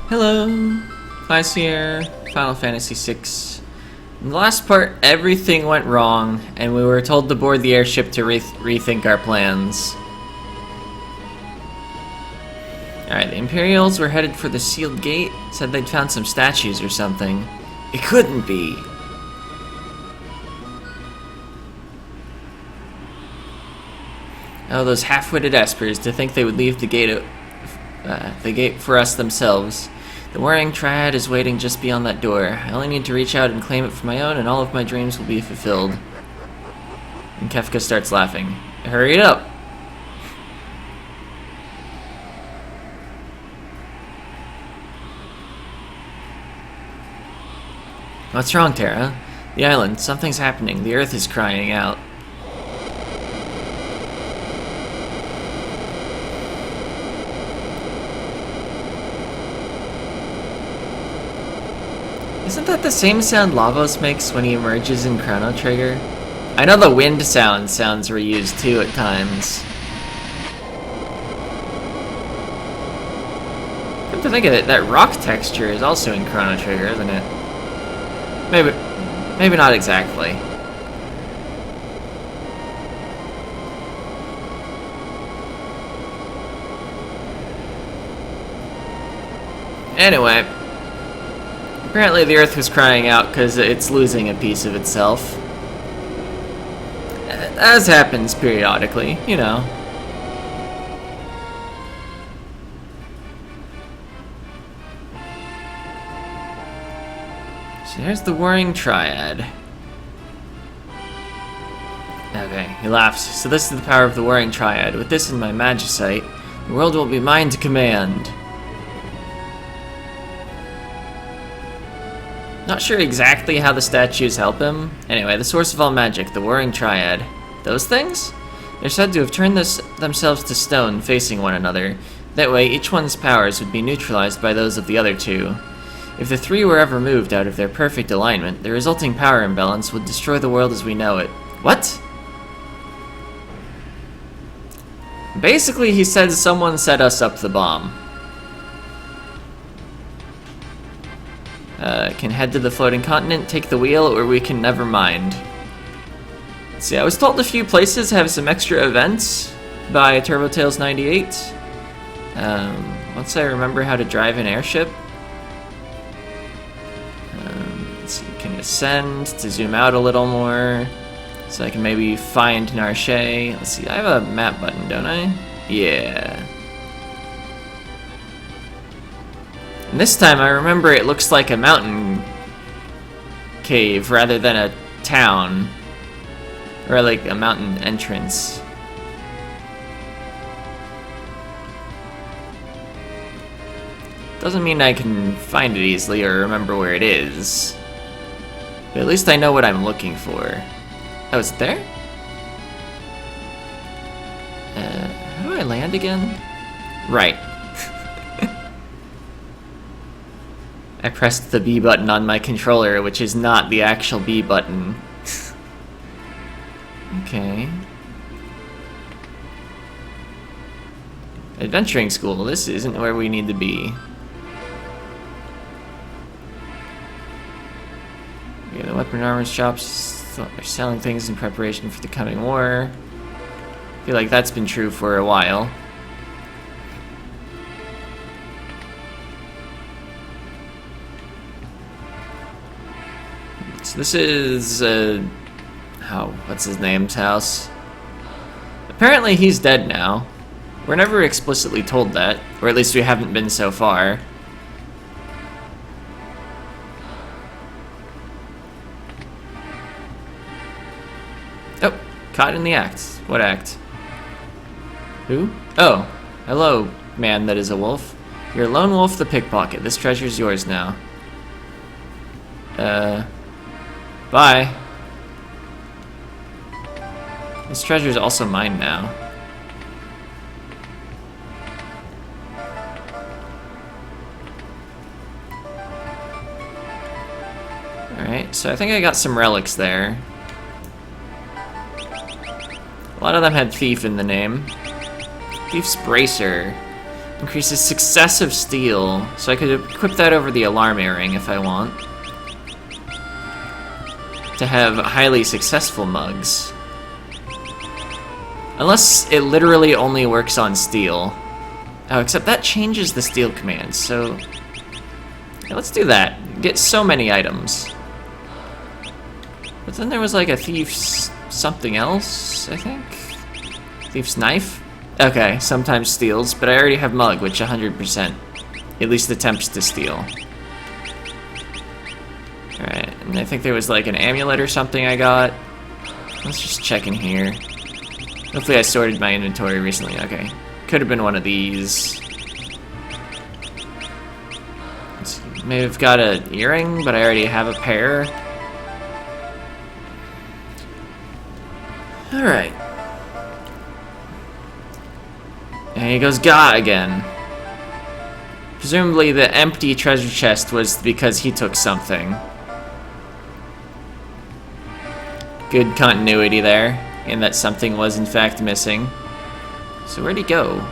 Hello, Class here, Final Fantasy VI. In the last part, everything went wrong, and we were told to board the airship to rethink our plans. Alright, the Imperials were headed for the sealed gate, said they'd found some statues or something. It couldn't be! Oh, those half-witted espers, to think they would leave the gate for us themselves. The Warring Triad is waiting just beyond that door. I only need to reach out and claim it for my own, and all of my dreams will be fulfilled. And Kefka starts laughing. Hurry it up! What's wrong, Terra? The island. Something's happening. The Earth is crying out. Isn't that the same sound Lavos makes when he emerges in Chrono Trigger? I know the wind sounds reused too at times. Come to think of it, that rock texture is also in Chrono Trigger, isn't it? Maybe not exactly. Anyway. Apparently the Earth was crying out because it's losing a piece of itself. As happens periodically, you know. So there's the Warring Triad. Okay, he laughs. So this is the power of the Warring Triad. With this in my Magicite, the world will be mine to command. Not sure exactly how the statues help him. Anyway, the source of all magic, the Warring Triad. Those things? They're said to have turned themselves to stone, facing one another. That way, each one's powers would be neutralized by those of the other two. If the three were ever moved out of their perfect alignment, the resulting power imbalance would destroy the world as we know it. What? Basically, he said someone set us up the bomb. Can head to the floating continent, take the wheel, or we can never mind. Let's see, I was told a few places have some extra events by TurboTales98. Once I remember how to drive an airship. Let's see, can ascend to zoom out a little more. So I can maybe find Narshe. Let's see, I have a map button, don't I? Yeah. And this time I remember it looks like a mountain cave rather than a town. Or like a mountain entrance. Doesn't mean I can find it easily or remember where it is. But at least I know what I'm looking for. Oh, is it there? How do I land again? Right. I pressed the B button on my controller, which is not the actual B button. Okay. Adventuring school. This isn't where we need to be. Yeah, the weapon armor shops are selling things in preparation for the coming war. I feel like that's been true for a while. So this is, what's his name's house? Apparently he's dead now. We're never explicitly told that, or at least we haven't been so far. Oh, caught in the act. What act? Who? Oh, hello, man that is a wolf. You're a lone wolf the pickpocket. This treasure's yours now. Bye. This treasure's also mine now. Alright, so I think I got some relics there. A lot of them had thief in the name. Thief's Bracer. Increases success of steel, so I could equip that over the alarm earring if I want. To have highly successful mugs. Unless it literally only works on steel. Oh, except that changes the steel command, so... yeah, let's do that. Get so many items. But then there was like a thief's something else, I think? Thief's knife? Okay, sometimes steals, but I already have mug, which 100% at least attempts to steal. Alright, and I think there was like an amulet or something I got. Let's just check in here. Hopefully I sorted my inventory recently. Okay. Could have been one of these. May have got an earring, but I already have a pair. Alright. And here goes Ga again. Presumably the empty treasure chest was because he took something. Good continuity there, and that something was in fact missing. So where'd he go?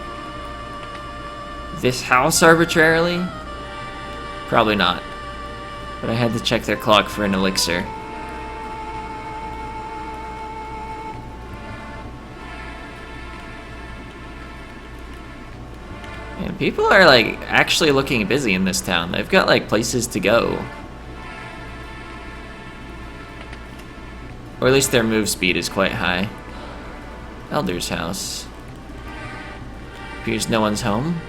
This house arbitrarily? Probably not. But I had to check their clock for an elixir. And people are like actually looking busy in this town. They've got like places to go. Or at least their move speed is quite high. Elder's house. Appears no one's home.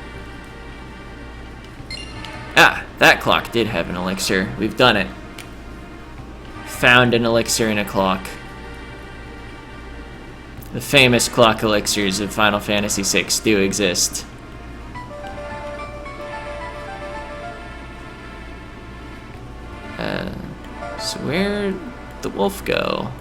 Ah, that clock did have an elixir. We've done it. Found an elixir in a clock. The famous clock elixirs of Final Fantasy VI do exist. So where'd the wolf go?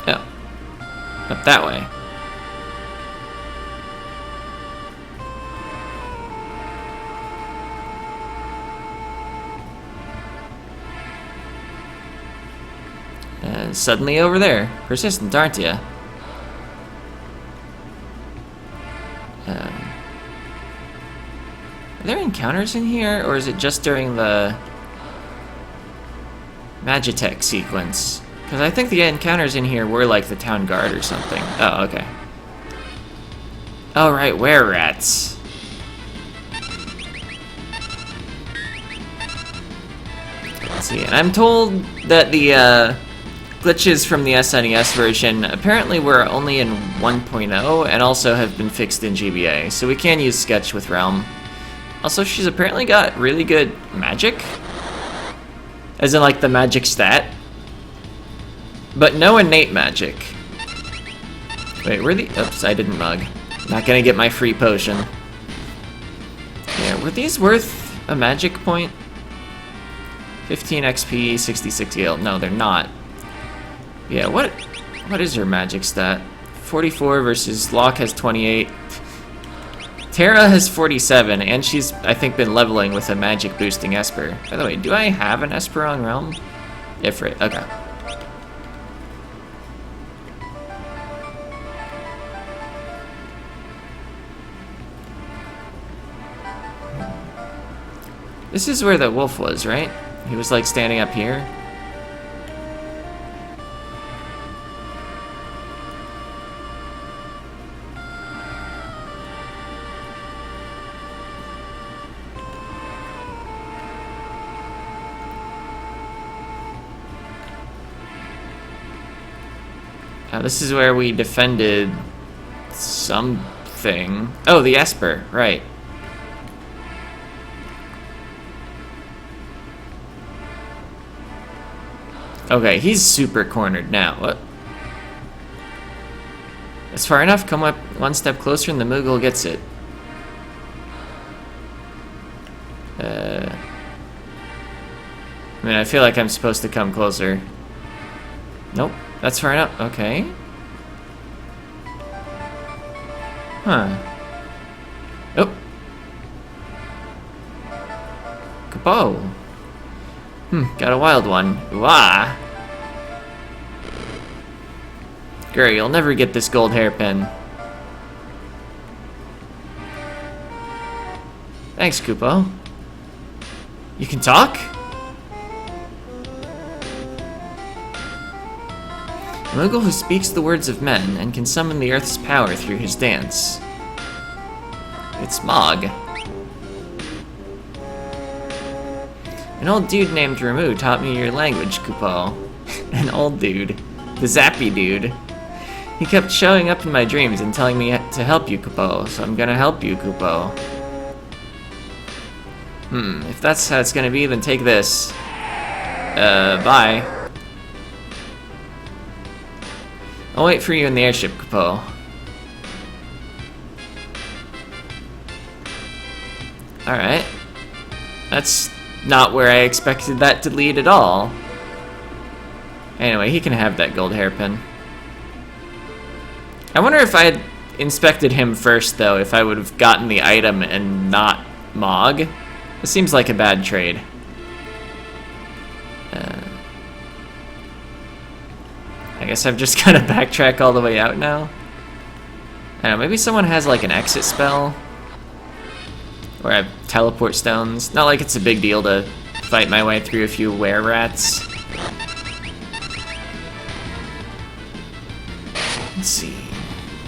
Oh. Up that way. Suddenly over there. Persistent, aren't ya? Are there encounters in here, or is it just during the Magitech sequence? Because I think the encounters in here were like the town guard or something. Oh, okay. Oh, right, were-rats. Let's see, and I'm told that the glitches from the SNES version apparently were only in 1.0 and also have been fixed in GBA, so we can use Sketch with Relm. Also, she's apparently got really good magic, as in like the magic stat, but no innate magic. Wait, were the... oops, I didn't mug. Not gonna get my free potion. Yeah, were these worth a magic point? 15 XP, 66 heal. No, they're not. Yeah, what is her magic stat? 44 versus Locke has 28. Terra has 47, and she's, I think, been leveling with a magic boosting Esper. By the way, do I have an Esper on Relm? Ifrit, okay. This is where the wolf was, right? He was like standing up here. Now this is where we defended something. Oh, the Esper, right. Okay, he's super cornered now. What? That's far enough. Come up one step closer and the Moogle gets it. I mean, I feel like I'm supposed to come closer. Nope, that's far enough. Okay. Huh. Kupo. Got a wild one. Ooh-ah. Great, you'll never get this gold hairpin. Thanks, Kupo. You can talk? A Moogle who speaks the words of men and can summon the earth's power through his dance. It's Mog. An old dude named Ramu taught me your language, Kupo. An old dude. The zappy dude. He kept showing up in my dreams and telling me to help you, Kupo, so I'm gonna help you, Kupo. If that's how it's gonna be, then take this. Bye. I'll wait for you in the airship, Kupo. Alright. That's not where I expected that to lead at all. Anyway, he can have that gold hairpin. I wonder if I had inspected him first, though, if I would have gotten the item and not Mog. It seems like a bad trade. I guess I've just gotta backtrack all the way out now. I don't know, maybe someone has like an exit spell? Or I have teleport stones. Not like it's a big deal to fight my way through a few were-rats. Let's see.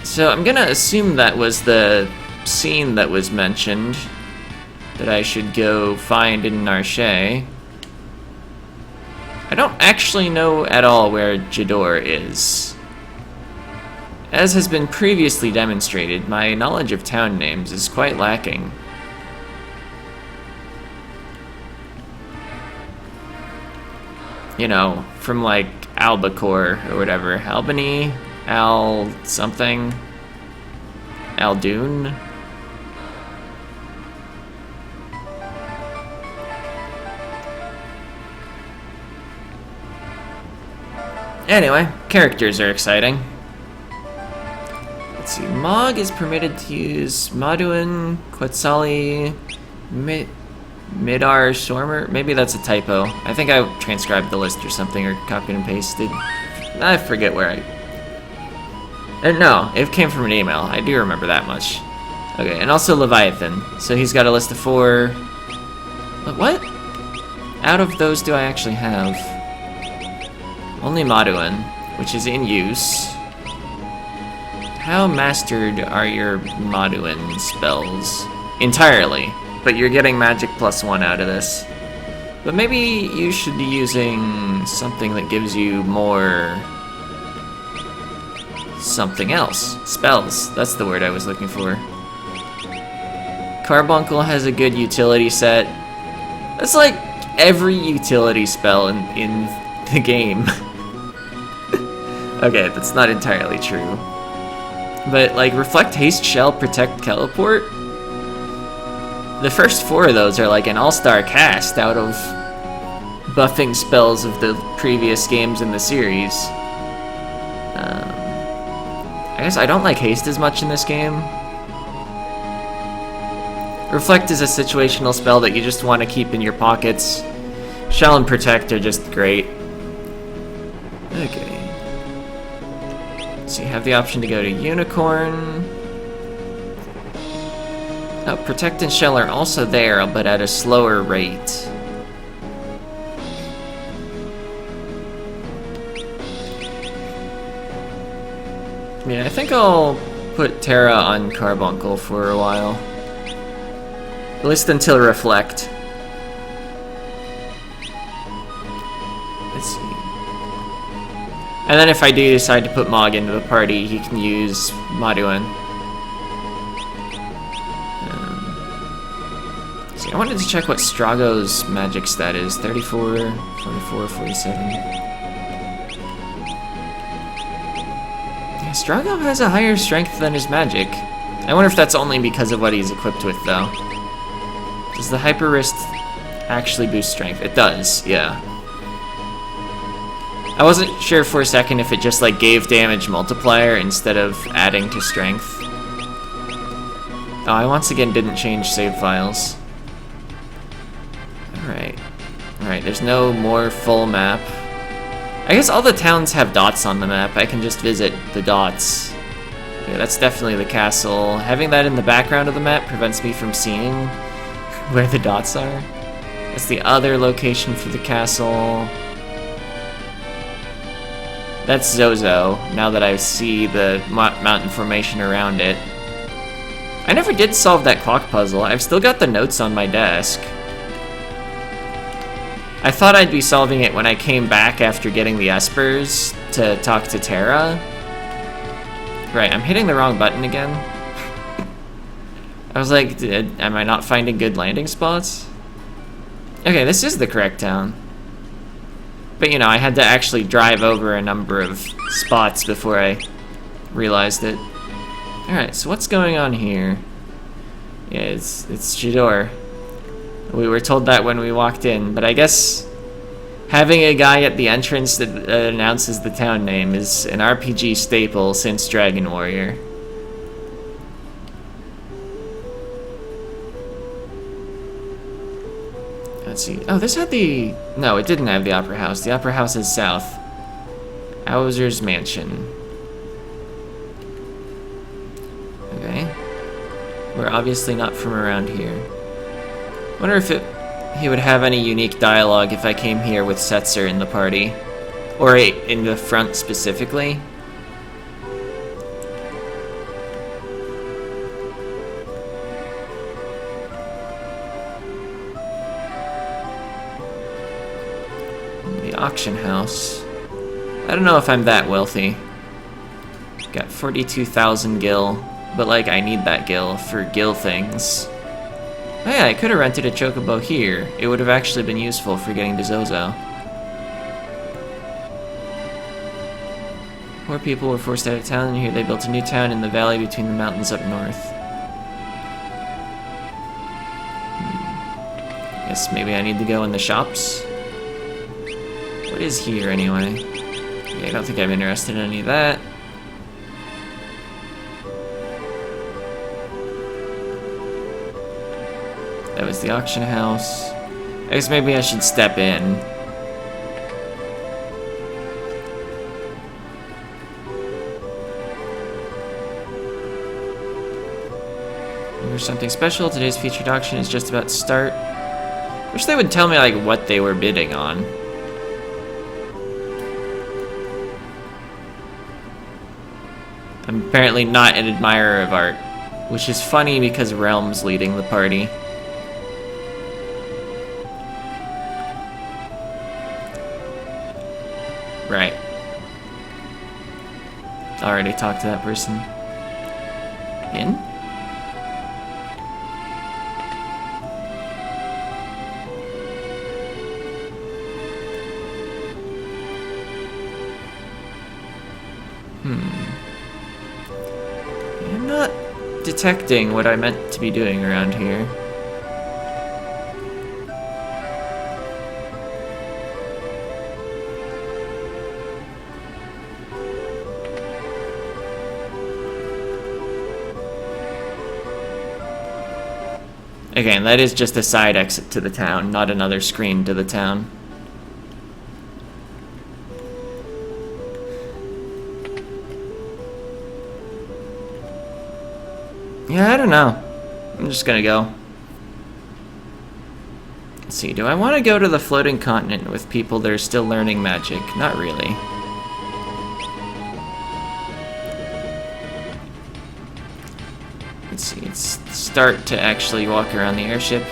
So I'm gonna assume that was the scene that was mentioned that I should go find in Narche. I don't actually know at all where Jador is. As has been previously demonstrated, my knowledge of town names is quite lacking. You know, from like Albacore or whatever. Albany? Al something? Aldoon? Anyway, characters are exciting. Let's see, Mog is permitted to use Maduin, Quetzali, Midar, Shormer. Maybe that's a typo. I think I transcribed the list or something, or copied and pasted. I forget where no, it came from an email. I do remember that much. Okay, and also Leviathan. So he's got a list of 4... What? Out of those do I actually have? Only Maduin, which is in use. How mastered are your Maduin spells? Entirely, but you're getting magic +1 out of this. But maybe you should be using something that gives you more... something else. Spells, that's the word I was looking for. Carbuncle has a good utility set. That's like every utility spell in the game. Okay, that's not entirely true. But, like, Reflect, Haste, Shell, Protect, Teleport? The first 4 of those are like an all-star cast out of buffing spells of the previous games in the series. I guess I don't like Haste as much in this game. Reflect is a situational spell that you just want to keep in your pockets. Shell and Protect are just great. Okay. So you have the option to go to Unicorn. Oh, Protect and Shell are also there, but at a slower rate. Yeah, I think I'll put Terra on Carbuncle for a while. At least until Reflect. Let's see. And then if I do decide to put Mog into the party, he can use Maduin. See, I wanted to check what Strago's magic stat is. 34, 44, 47. Yeah, Strago has a higher strength than his magic. I wonder if that's only because of what he's equipped with, though. Does the Hyper Wrist actually boost strength? It does, yeah. I wasn't sure for a second if it just like gave damage multiplier instead of adding to strength. Oh, I once again didn't change save files. Alright. Alright, there's no more full map. I guess all the towns have dots on the map. I can just visit the dots. Yeah, that's definitely the castle. Having that in the background of the map prevents me from seeing where the dots are. That's the other location for the castle. That's Zozo, now that I see the mountain formation around it. I never did solve that clock puzzle. I've still got the notes on my desk. I thought I'd be solving it when I came back after getting the Espers to talk to Terra. Right, I'm hitting the wrong button again. I was like, am I not finding good landing spots? Okay, this is the correct town. But, you know, I had to actually drive over a number of spots before I realized it. Alright, so what's going on here? Yeah, it's Jador. We were told that when we walked in, but I guess having a guy at the entrance that announces the town name is an RPG staple since Dragon Warrior. Let's see. Oh, this had the... No, it didn't have the Opera House. The Opera House is south. Hauser's Mansion. Okay. We're obviously not from around here. Wonder if he would have any unique dialogue if I came here with Setzer in the party. Or in the front specifically. The auction house. I don't know if I'm that wealthy. Got 42,000 gil, but like I need that gil for gil things. Oh yeah, I could have rented a chocobo here. It would have actually been useful for getting to Zozo. Poor people were forced out of town, and here they built a new town in the valley between the mountains up north. Guess maybe I need to go in the shops? What is here, anyway? Yeah, I don't think I'm interested in any of that. That was the auction house. I guess maybe I should step in. Here's something special. Today's featured auction is just about to start. Wish they would tell me like what they were bidding on. I'm apparently not an admirer of art, which is funny because Relm's leading the party. Right. Already talked to that person. In? I'm not detecting what I meant to be doing around here. Again, that is just a side exit to the town, not another screen to the town. Yeah, I don't know. I'm just gonna go. Let's see, do I want to go to the floating continent with people that are still learning magic? Not really. Let's see, let's start to actually walk around the airship.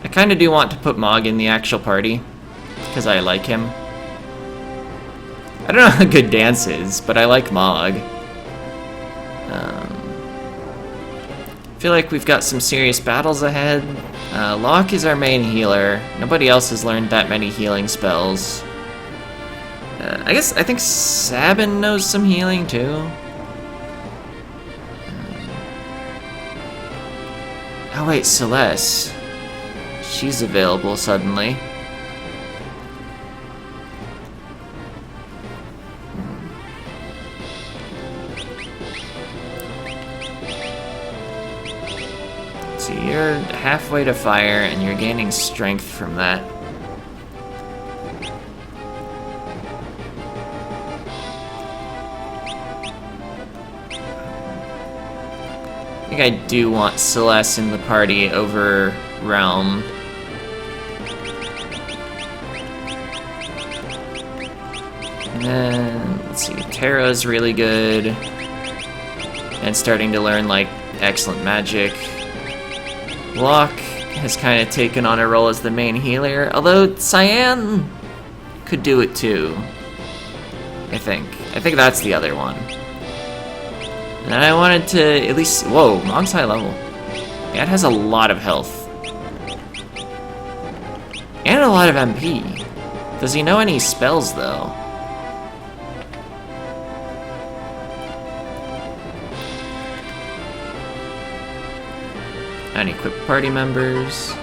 I kind of do want to put Mog in the actual party, because I like him. I don't know how good Dance is, but I like Mog. I feel like we've got some serious battles ahead. Locke is our main healer. Nobody else has learned that many healing spells. I think Sabin knows some healing too. Oh wait, Celeste. She's available suddenly. Let's see, you're halfway to fire, and you're gaining strength from that. I think I do want Celeste in the party over Relm. And then, let's see, Terra's really good. And starting to learn, like, excellent magic. Locke has kind of taken on a role as the main healer, although Cyan could do it too. I think that's the other one. And I wanted to at least... Whoa, Mog's high level. Yeah, it has a lot of health. And a lot of MP. Does he know any spells, though? Unequip party members.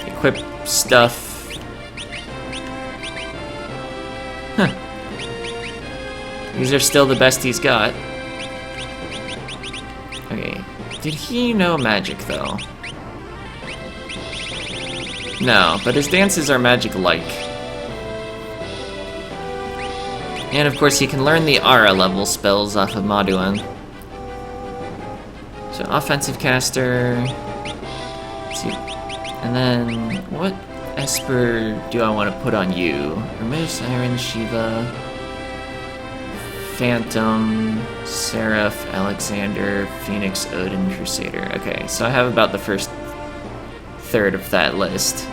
Equip stuff. Huh. These are still the best he's got. Okay. Did he know magic, though? No, but his dances are magic-like. And of course he can learn the Aura level spells off of Maduan. So offensive caster. Let's see. And then what Esper do I want to put on you? Remove Siren, Shiva, Phantom, Seraph, Alexander, Phoenix, Odin, Crusader. Okay, so I have about the first third of that list.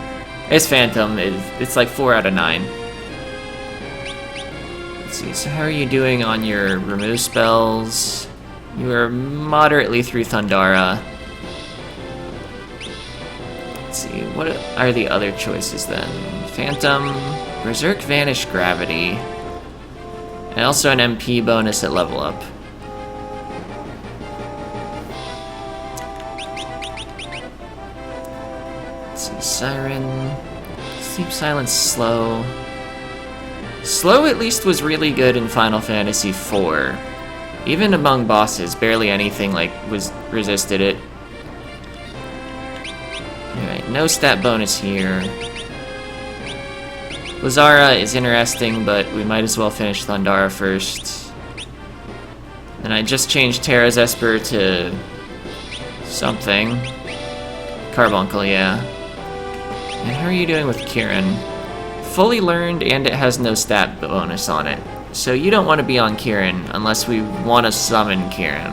It's Phantom. It's like 4 out of 9. Let's see. So how are you doing on your remove spells? You are moderately through Thundara. Let's see, what are the other choices then? Phantom, Berserk, Vanish, Gravity, and also an MP bonus at level up. Let's see, Siren, Sleep Silence, Slow. Slow at least was really good in Final Fantasy IV. Even among bosses, barely anything was resisted it. Alright, no stat bonus here. Lazara is interesting, but we might as well finish Thundara first. And I just changed Terra's Esper to something. Carbuncle, yeah. And how are you doing with Kieran? Fully learned, and it has no stat bonus on it. So you don't want to be on Kieran unless we want to summon Kieran.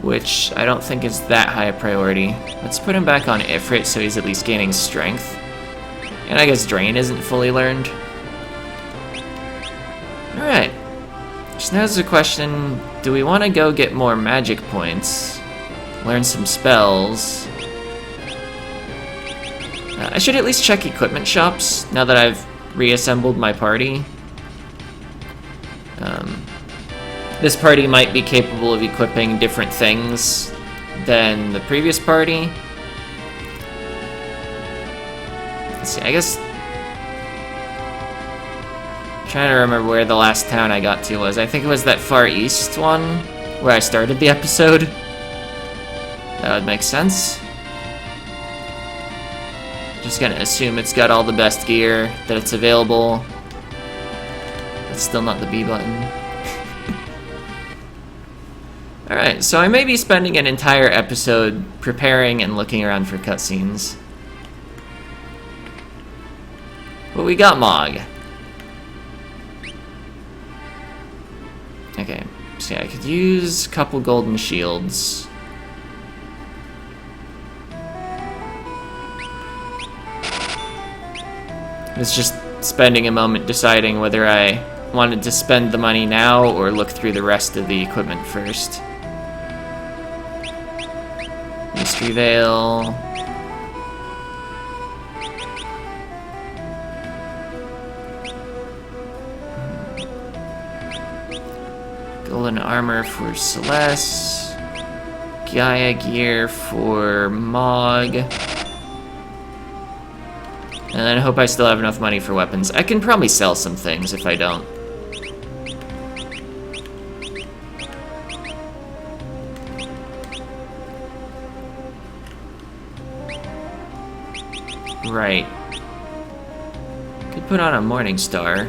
Which I don't think is that high a priority. Let's put him back on Ifrit so he's at least gaining strength. And I guess Drain isn't fully learned. Alright. So now's the question, do we want to go get more magic points? Learn some spells? I should at least check equipment shops now that I've reassembled my party. This party might be capable of equipping different things than the previous party. Let's see, I guess... I'm trying to remember where the last town I got to was. I think it was that Far East one, where I started the episode. That would make sense. Just gonna assume it's got all the best gear, that it's available. That's still not the B button. Alright, so I may be spending an entire episode preparing and looking around for cutscenes. But we got Mog. Okay, so yeah, I could use a couple golden shields. It's just spending a moment deciding whether I wanted to spend the money now or look through the rest of the equipment first. Mystery Veil. Golden armor for Celeste. Gaia gear for Mog. And then I hope I still have enough money for weapons. I can probably sell some things if I don't. Right. Could put on a morning star.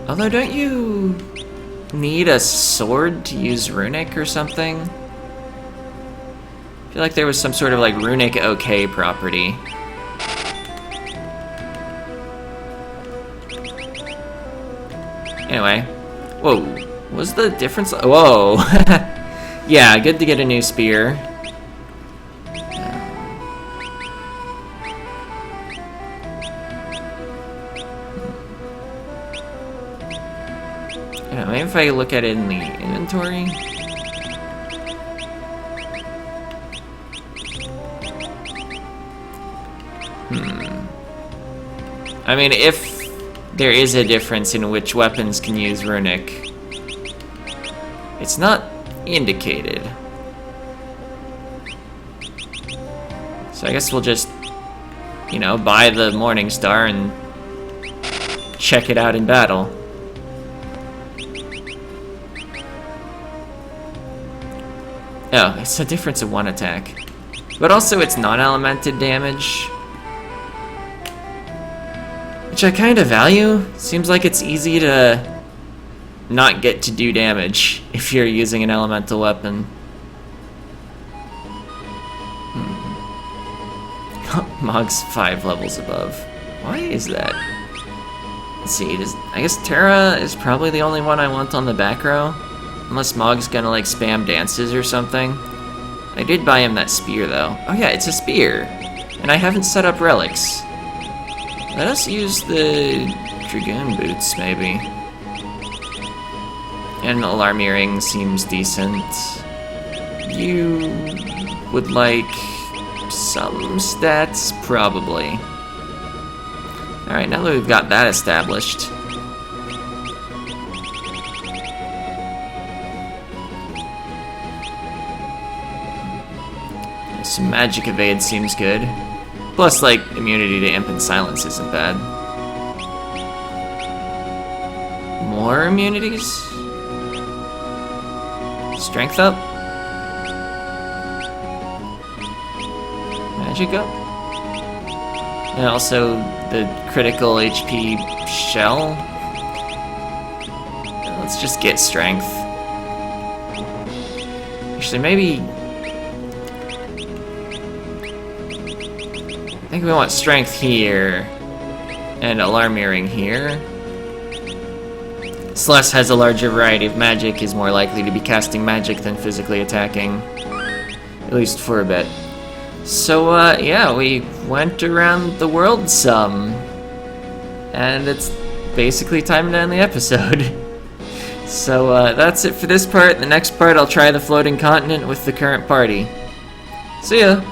Although, don't you need a sword to use runic or something? I feel like there was some sort of like runic OK property. Anyway. Whoa. What was the difference? Whoa. Yeah, good to get a new spear. Yeah, maybe if I look at it in the inventory. I mean, if there is a difference in which weapons can use runic, it's not indicated. So I guess we'll just, you know, buy the Morning Star and check it out in battle. Oh, it's a difference of 1 attack. But also it's non-elemented damage, which I kind of value. Seems like it's easy to not get to do damage if you're using an elemental weapon. Mog's 5 levels above. Why is that? Let's see, I guess Terra is probably the only one I want on the back row. Unless Mog's gonna like spam dances or something. I did buy him that spear though. Oh yeah, it's a spear! And I haven't set up relics. Let us use the Dragoon boots, maybe. And Alarm Earring seems decent. You would like some stats? Probably. Alright, now that we've got that established. Some magic evade seems good. Plus, like, immunity to imp and silence isn't bad. More immunities? Strength up? Magic up? And also the critical HP shell? Let's just get strength. Actually, maybe... I think we want strength here, and alarm earring here. Celeste has a larger variety of magic, is more likely to be casting magic than physically attacking. At least for a bit. So, yeah, we went around the world some. And it's basically time to end the episode. So, that's it for this part. The next part, I'll try the floating continent with the current party. See ya!